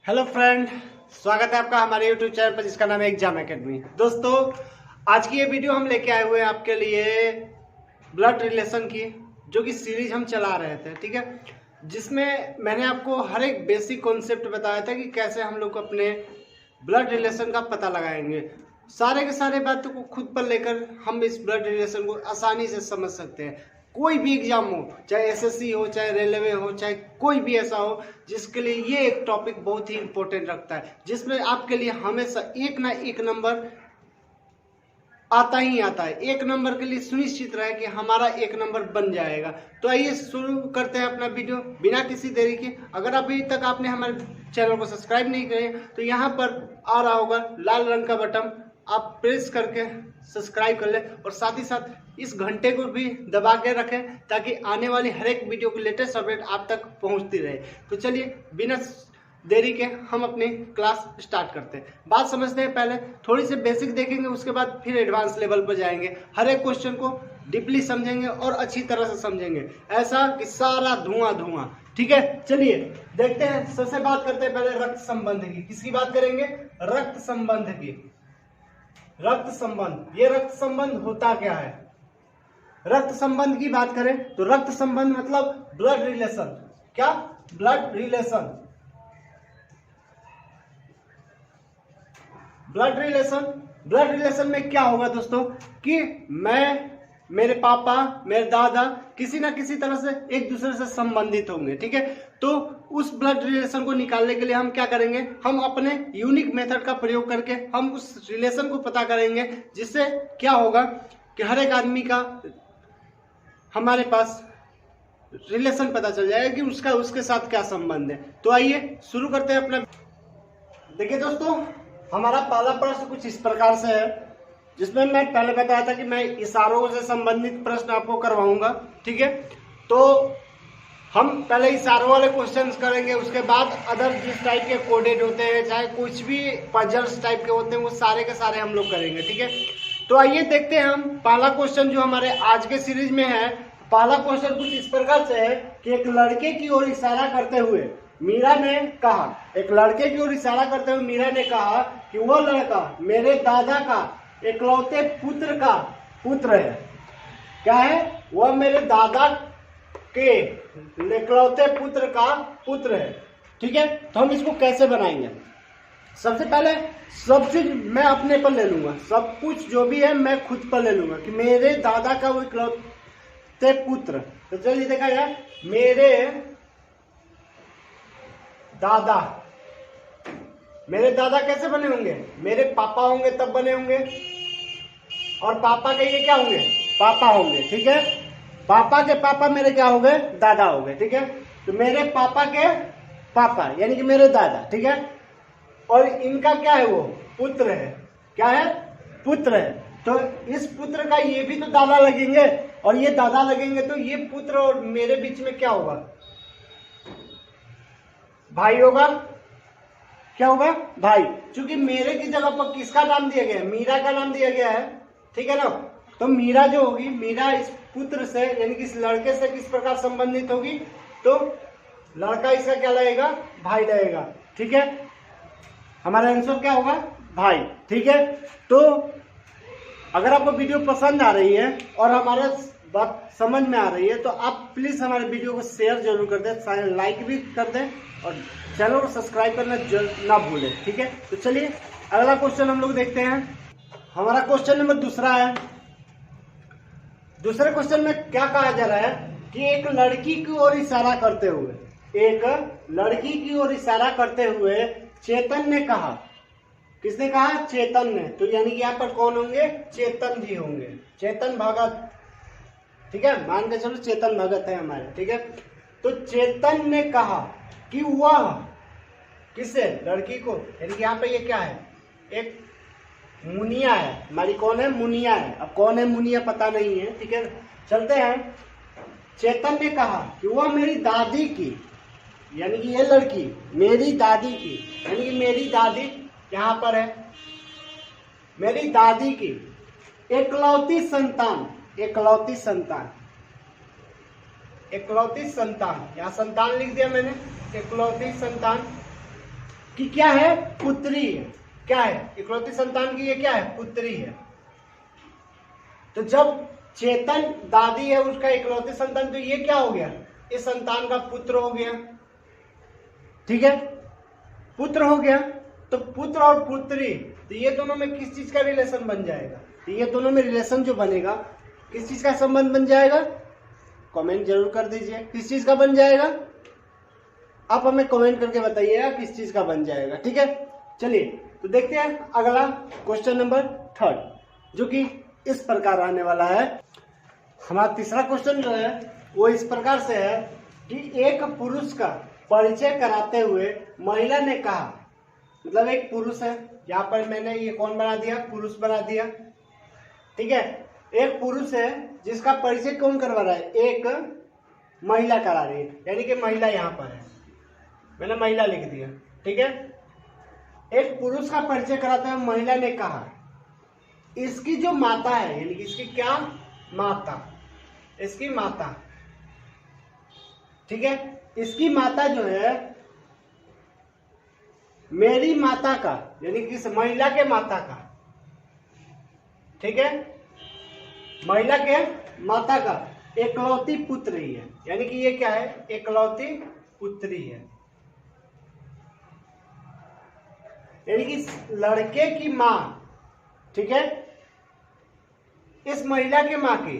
Hello friend, स्वागत है आपका हमारे यूट्यूब चैनल पर जिसका नाम है एग्जाम एकेडमी। दोस्तों, आज की ये वीडियो हम लेके आए हुए हैं आपके लिए ब्लड रिलेशन की, जो कि सीरीज हम चला रहे थे, ठीक है, जिसमें मैंने आपको हर एक बेसिक कॉन्सेप्ट बताया था कि कैसे हम लोग अपने ब्लड रिलेशन का पता लगाएंगे। सारे के सारे बातों को खुद पर लेकर हम इस ब्लड रिलेशन को आसानी से समझ सकते हैं। कोई भी एग्जाम हो, चाहे एसएससी हो, चाहे रेलवे हो, चाहे कोई भी ऐसा हो, जिसके लिए ये एक टॉपिक बहुत ही इंपॉर्टेंट रखता है, जिसमें आपके लिए हमेशा एक ना एक नंबर आता ही आता है। एक नंबर के लिए सुनिश्चित रहे कि हमारा एक नंबर बन जाएगा। तो आइए शुरू करते हैं अपना वीडियो बिना किसी देरी के। अगर अभी तक आपने हमारे चैनल को सब्सक्राइब नहीं किए तो यहाँ पर आ रहा होगा लाल रंग का बटन, आप प्रेस करके सब्सक्राइब कर लें और साथ ही साथ इस घंटे को भी दबा के रखें ताकि आने वाली हर एक वीडियो की लेटेस्ट अपडेट आप तक पहुंचती रहे। तो चलिए बिना देरी के हम अपनी क्लास स्टार्ट करते हैं। बात समझते हैं, पहले थोड़ी सी बेसिक देखेंगे, उसके बाद फिर एडवांस लेवल पर जाएंगे। हर एक क्वेश्चन को डीपली समझेंगे और अच्छी तरह से समझेंगे, ऐसा कि सारा धुआं धुआं। ठीक है, चलिए देखते हैं। सबसे बात करते हैं पहले रक्त संबंध की। किसकी बात करेंगे? रक्त संबंध की। रक्त संबंध, ये रक्त संबंध होता क्या है? रक्त संबंध की बात करें तो रक्त संबंध मतलब ब्लड रिलेशन। क्या? Blood relation. Blood relation, blood relation में क्या होगा दोस्तों कि मैं, मेरे पापा, मेरे दादा किसी ना किसी तरह से एक दूसरे से संबंधित होंगे, ठीक है। तो उस ब्लड रिलेशन को निकालने के लिए हम क्या करेंगे? हम अपने यूनिक मेथड का प्रयोग करके हम उस रिलेशन को पता करेंगे, जिससे क्या होगा कि हर एक आदमी का हमारे पास रिलेशन पता चल जाएगा कि उसका उसके साथ क्या संबंध है। तो आइए शुरू करते हैं अपना। देखिए दोस्तों, हमारा पहला प्रश्न कुछ इस प्रकार से है, जिसमें मैं पहले बताया था कि मैं इशारों से संबंधित प्रश्न आपको करवाऊंगा, ठीक है। तो हम पहले इशारों वाले क्वेश्चंस करेंगे, उसके बाद अदर जिस टाइप के कोडेड होते हैं, चाहे कुछ भी पजल्स टाइप के होते हैं, वो सारे के सारे हम लोग करेंगे, ठीक है। तो आइए देखते हैं हम पहला क्वेश्चन जो हमारे आज के सीरीज में है। पहला क्वेश्चन कुछ इस प्रकार से है कि एक लड़के की ओर इशारा करते हुए मीरा ने कहा, एक लड़के की ओर इशारा करते हुए मीरा ने कहा कि वो लड़का मेरे दादा का इकलौते पुत्र का पुत्र है। क्या है? वह मेरे दादा के इकलौते पुत्र का पुत्र है, ठीक है। तो हम इसको कैसे बनाएंगे? सबसे पहले सब चीज मैं अपने पर ले लूंगा, सब कुछ जो भी है मैं खुद पर ले लूंगा कि मेरे दादा का वो इकलौते पुत्र। तो चलिए देखा जाए, मेरे दादा, मेरे दादा कैसे बने होंगे? मेरे पापा होंगे तब बने होंगे, और पापा के ये क्या होंगे? पापा होंगे, ठीक है। पापा के पापा मेरे क्या हो गए? दादा हो गए, ठीक है। तो मेरे पापा के पापा यानी कि मेरे दादा, ठीक है। और इनका क्या है? वो पुत्र है। क्या है? पुत्र है। तो इस पुत्र का ये भी तो दादा लगेंगे, और ये दादा लगेंगे, तो ये पुत्र और मेरे बीच में क्या होगा? भाई होगा। क्या होगा? भाई। क्योंकि मेरे की जगह पर किसका नाम दिया गया है? मीरा का नाम दिया गया है, ठीक है ना। तो मीरा जो होगी, मीरा इस पुत्र से यानी कि इस लड़के से किस प्रकार संबंधित होगी? तो लड़का इसका क्या लगेगा? भाई लगेगा, ठीक है। हमारा आंसर क्या होगा? भाई, ठीक है। तो अगर आपको वीडियो पसंद आ रही है और हमारे बात समझ में आ रही है तो आप प्लीज हमारे वीडियो को शेयर जरूर कर दें, लाइक भी कर दें और चैनल को सब्सक्राइब करना ना भूलें, ठीक है। तो चलिए अगला क्वेश्चन हम लोग देखते हैं। हमारा क्वेश्चन नंबर दूसरा है। दूसरे क्वेश्चन में क्या कहा जा रहा है कि एक लड़की की ओर इशारा करते हुए, एक लड़की की ओर इशारा करते हुए चेतन ने कहा। किसने कहा? चेतन ने। तो यानी कि यहाँ पर कौन होंगे? चेतन जी होंगे, चेतन भगत, ठीक है। मान के चलो चेतन भगत है हमारे, ठीक है। तो चेतन ने कहा कि वह किसे? लड़की को। यानी कि यहाँ पे ये क्या है? एक मुनिया है हमारी। कौन है? मुनिया है। अब कौन है मुनिया पता नहीं है, ठीक है। चलते हैं। चेतन ने कहा कि वह मेरी दादी की, यानी कि ये लड़की मेरी दादी की, यानी कि मेरी दादी यहाँ पर है, मेरी दादी की इकलौती संतान, इकलौती संतान, इकलौती संतान, यहाँ संतान लिख दिया मैंने, इकलौती संतान कि क्या है, पुत्री है। क्या है, इकलौती संतान की ये क्या है, पुत्री है। तो जब चेतन दादी है उसका इकलौती संतान, तो ये क्या हो गया, इस संतान का पुत्र हो गया। ठीक है, पुत्र हो गया। तो पुत्र और पुत्री, तो ये दोनों में किस चीज का रिलेशन बन जाएगा, तो ये दोनों में रिलेशन जो बनेगा, किस चीज का संबंध बन जाएगा, कमेंट जरूर कर दीजिए किस चीज का बन जाएगा। आप हमें कमेंट करके बताइएगा किस चीज का बन जाएगा। ठीक है, चलिए तो देखते हैं अगला क्वेश्चन नंबर 3, जो कि इस प्रकार आने वाला है। हमारा तीसरा क्वेश्चन जो है वो इस प्रकार से है कि एक पुरुष का परिचय कराते हुए महिला ने कहा, मतलब एक पुरुष है, यहाँ पर मैंने ये कौन बना दिया, पुरुष बना दिया। ठीक है, एक पुरुष है जिसका परिचय कौन करवा रहा है, एक महिला करा रही है, यानी कि महिला यहाँ पर है, मैंने महिला लिख दिया। ठीक है, एक पुरुष का परिचय कराते हुए महिला ने कहा, इसकी जो माता है, यानी कि इसकी क्या माता, इसकी माता, ठीक है, इसकी माता जो है मेरी माता का, यानी कि इस महिला के माता का, ठीक है, महिला के माता का एकलौती पुत्र ही है, यानी कि ये क्या है, एकलौती पुत्री है, यानी कि इस लड़के की मां, ठीक है, इस महिला के मां की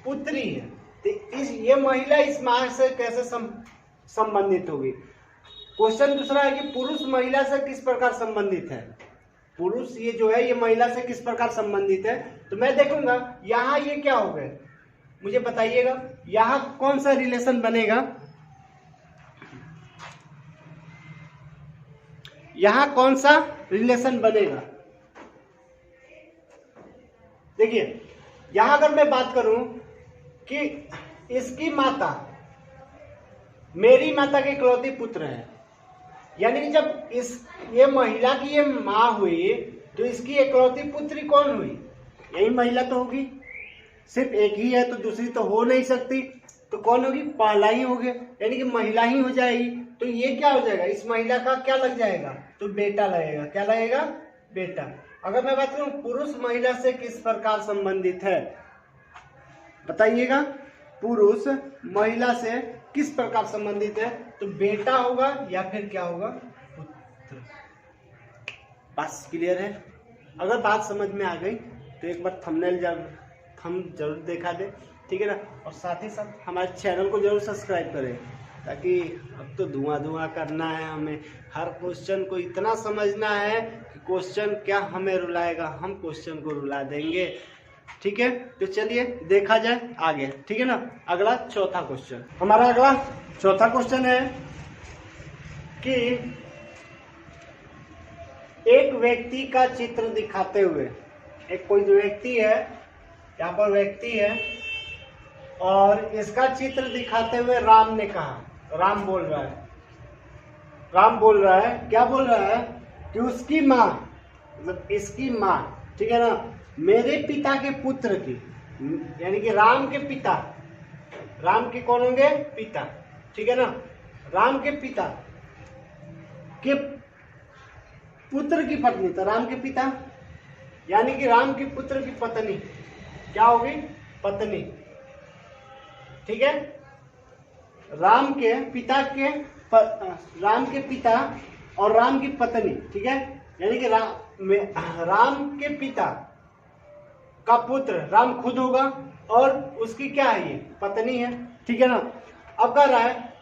पुत्री है। तो ये महिला इस मां से कैसे संबंधित होगी। क्वेश्चन दूसरा है कि पुरुष महिला से किस प्रकार संबंधित है, पुरुष ये जो है ये महिला से किस प्रकार संबंधित है। तो मैं देखूंगा यहाँ ये क्या हो गए, मुझे बताइएगा यहाँ कौन सा रिलेशन बनेगा, यहाँ कौन सा रिलेशन बनेगा। देखिए यहां अगर मैं बात करूं कि इसकी माता मेरी माता के इकलौती पुत्र है, यानी कि जब ये महिला की ये मां हुई तो इसकी इकलौती पुत्री कौन हुई, यही महिला तो होगी। सिर्फ एक ही है तो दूसरी तो हो नहीं सकती, तो कौन होगी, पहला ही हो गया, यानी कि महिला ही हो जाएगी। तो ये क्या हो जाएगा, इस महिला का क्या लग जाएगा, तो बेटा लगेगा। क्या लगेगा, बेटा। अगर मैं बात करूं पुरुष महिला से किस प्रकार संबंधित है, बताइएगा, पुरुष महिला से किस प्रकार संबंधित है, तो बेटा होगा या फिर क्या होगा, पुत्र। बस क्लियर है। अगर बात समझ में आ गई तो एक बार थंबनेल जरूर देखा दे, ठीक है ना, और साथ ही साथ हमारे चैनल को जरूर सब्सक्राइब करें, ताकि अब तो धुआं करना है हमें, हर क्वेश्चन को इतना समझना है कि क्वेश्चन क्या हमें रुलाएगा, हम क्वेश्चन को रुला देंगे। ठीक है, तो चलिए देखा जाए आगे, ठीक है ना। अगला चौथा क्वेश्चन, हमारा अगला चौथा क्वेश्चन है कि एक व्यक्ति का चित्र दिखाते हुए, एक कोई जो व्यक्ति है, यहाँ पर व्यक्ति है, और इसका चित्र दिखाते हुए राम ने कहा, राम बोल रहा है, क्या बोल रहा है कि उसकी माँ, मतलब इसकी माँ, ठीक है ना, मेरे पिता के पुत्र की, यानी कि राम के पिता, राम के कौन होंगे, पिता, ठीक है ना, राम के पिता के पुत्र की पत्नी, तो राम के पिता यानी कि राम के पुत्र की पत्नी क्या होगी, पत्नी, ठीक है, राम के पिता और राम की पत्नी, ठीक है, यानी कि राम के पिता का पुत्र राम खुद होगा और उसकी क्या है, ये पत्नी है, ठीक है ना। अब कह रहा है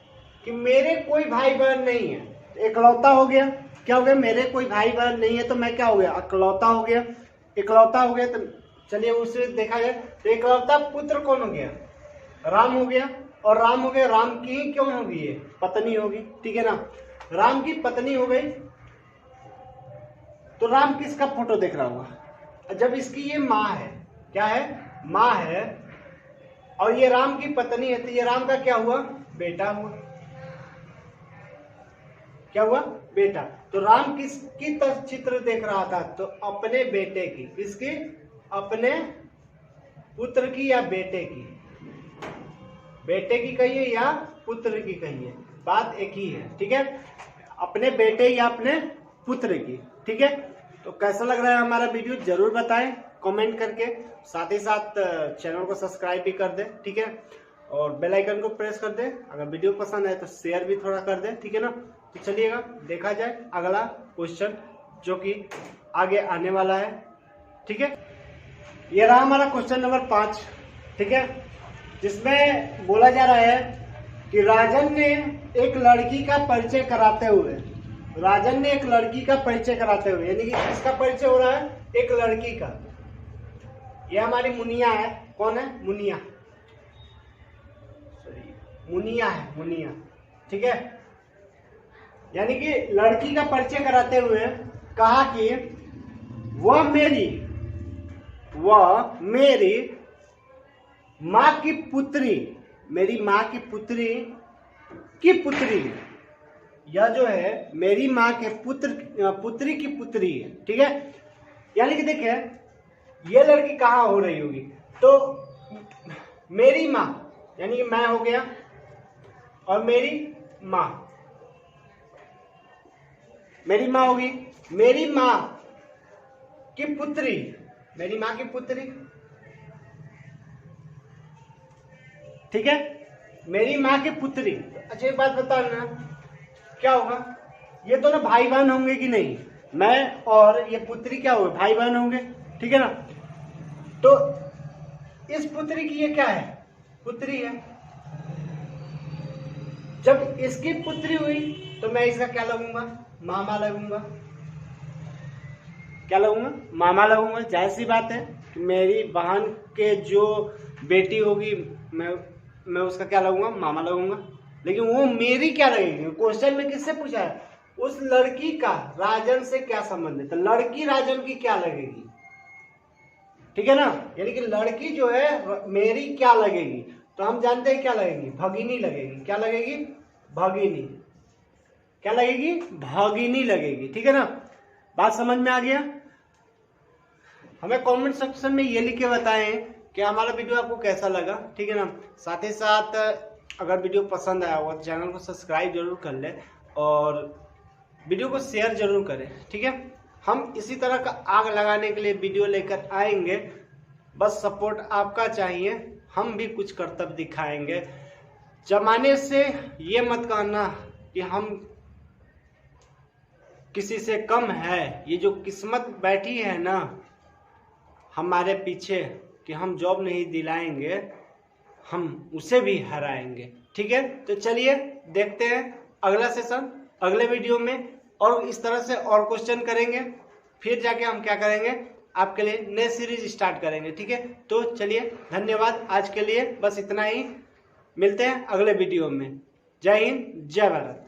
कि मेरे कोई भाई बहन नहीं है, इकलौता हो गया, क्या हो गया, मेरे कोई भाई बहन नहीं है, तो मैं क्या हो गया, इकलौता हो गया, इकलौता हो गया। तो चलिए उससे देखा जाए तो इकलौता पुत्र कौन हो गया, राम हो गया, और राम हो गया, राम की क्यों होगी, ये पत्नी होगी, ठीक है ना, राम की पत्नी हो गई। तो राम किसका फोटो देख रहा होगा, जब इसकी ये माँ है, क्या है, माँ है, और ये राम की पत्नी है, तो ये राम का क्या हुआ, बेटा हुआ, क्या हुआ, बेटा। तो राम किसकी तरफ चित्र देख रहा था, तो अपने बेटे की, किसकी, अपने पुत्र की या बेटे की, बेटे की कहिए या पुत्र की कहिए, बात एक ही है, ठीक है, अपने बेटे या अपने पुत्र की। ठीक है, तो कैसा लग रहा है हमारा वीडियो जरूर बताएं कमेंट करके, साथ ही साथ चैनल को सब्सक्राइब भी कर दे। ठीक है, और बेल आइकन को प्रेस कर दे। अगर वीडियो पसंद आए तो शेयर भी थोड़ा कर दे। ठीक है ना, तो चलिएगा देखा जाए अगला क्वेश्चन जो कि आगे आने वाला है। ठीक है, ये रहा हमारा क्वेश्चन नंबर 5। ठीक है, जिसमें बोला जा रहा है कि राजन ने एक लड़की का परिचय कराते हुए, राजन ने एक लड़की का परिचय कराते हुए, यानी कि किसका परिचय हो रहा है, एक लड़की का। ये हमारी मुनिया है। कौन है, मुनिया, मुनिया है, मुनिया। ठीक है, यानी कि लड़की का परिचय कराते हुए कहा कि वह मेरी माँ की पुत्री, मेरी माँ की पुत्री की पुत्री, यह जो है मेरी माँ के पुत्री की पुत्री है। ठीक है, यानी कि देखिए ये लड़की कहाँ हो रही होगी, तो मेरी माँ यानी कि मैं हो गया और मेरी माँ होगी, मेरी माँ की पुत्री, मेरी माँ की पुत्री। ठीक है, मेरी माँ की पुत्री। अच्छा एक बात बता ना, क्या होगा, ये दोनों भाई बहन होंगे कि नहीं, मैं और ये पुत्री क्या होंगे, भाई बहन होंगे। ठीक है ना, तो इस पुत्री की ये क्या है, पुत्री है। जब इसकी पुत्री हुई तो मैं इसका क्या लगूंगा, मामा लगूंगा। क्या लगूंगा, मामा लगूंगा। जाहिर सी बात है कि मेरी बहन के जो बेटी होगी मैं उसका क्या लगूंगा, मामा लगूंगा। लेकिन वो मेरी क्या लगेगी, क्वेश्चन में किससे पूछा है, उस लड़की का राजन से क्या संबंध है, तो लड़की राजन की क्या लगेगी। ठीक है ना, यानी कि लड़की जो है मेरी क्या लगेगी, तो हम जानते हैं क्या लगेगी, भगिनी लगेगी। क्या लगेगी, भगिनी। क्या लगेगी, भगिनी लगेगी। ठीक है ना, बात समझ में आ गया। हमें कमेंट सेक्शन में ये लिख के बताएं कि हमारा वीडियो आपको कैसा लगा। ठीक है ना, साथ ही साथ अगर वीडियो पसंद आया हो तो चैनल को सब्सक्राइब जरूर कर ले और वीडियो को शेयर जरूर करें। ठीक है, हम इसी तरह का आग लगाने के लिए वीडियो लेकर आएंगे, बस सपोर्ट आपका चाहिए। हम भी कुछ कर्तव्य दिखाएंगे। जमाने से ये मत कहना कि हम किसी से कम है, ये जो किस्मत बैठी है ना हमारे पीछे कि हम जॉब नहीं दिलाएंगे, हम उसे भी हराएंगे। ठीक है, तो चलिए देखते हैं अगला सेशन अगले वीडियो में, और इस तरह से और क्वेश्चन करेंगे, फिर जाके हम क्या करेंगे, आपके लिए नए सीरीज स्टार्ट करेंगे। ठीक है, तो चलिए धन्यवाद, आज के लिए बस इतना ही। मिलते हैं अगले वीडियो में। जय हिंद, जय भारत।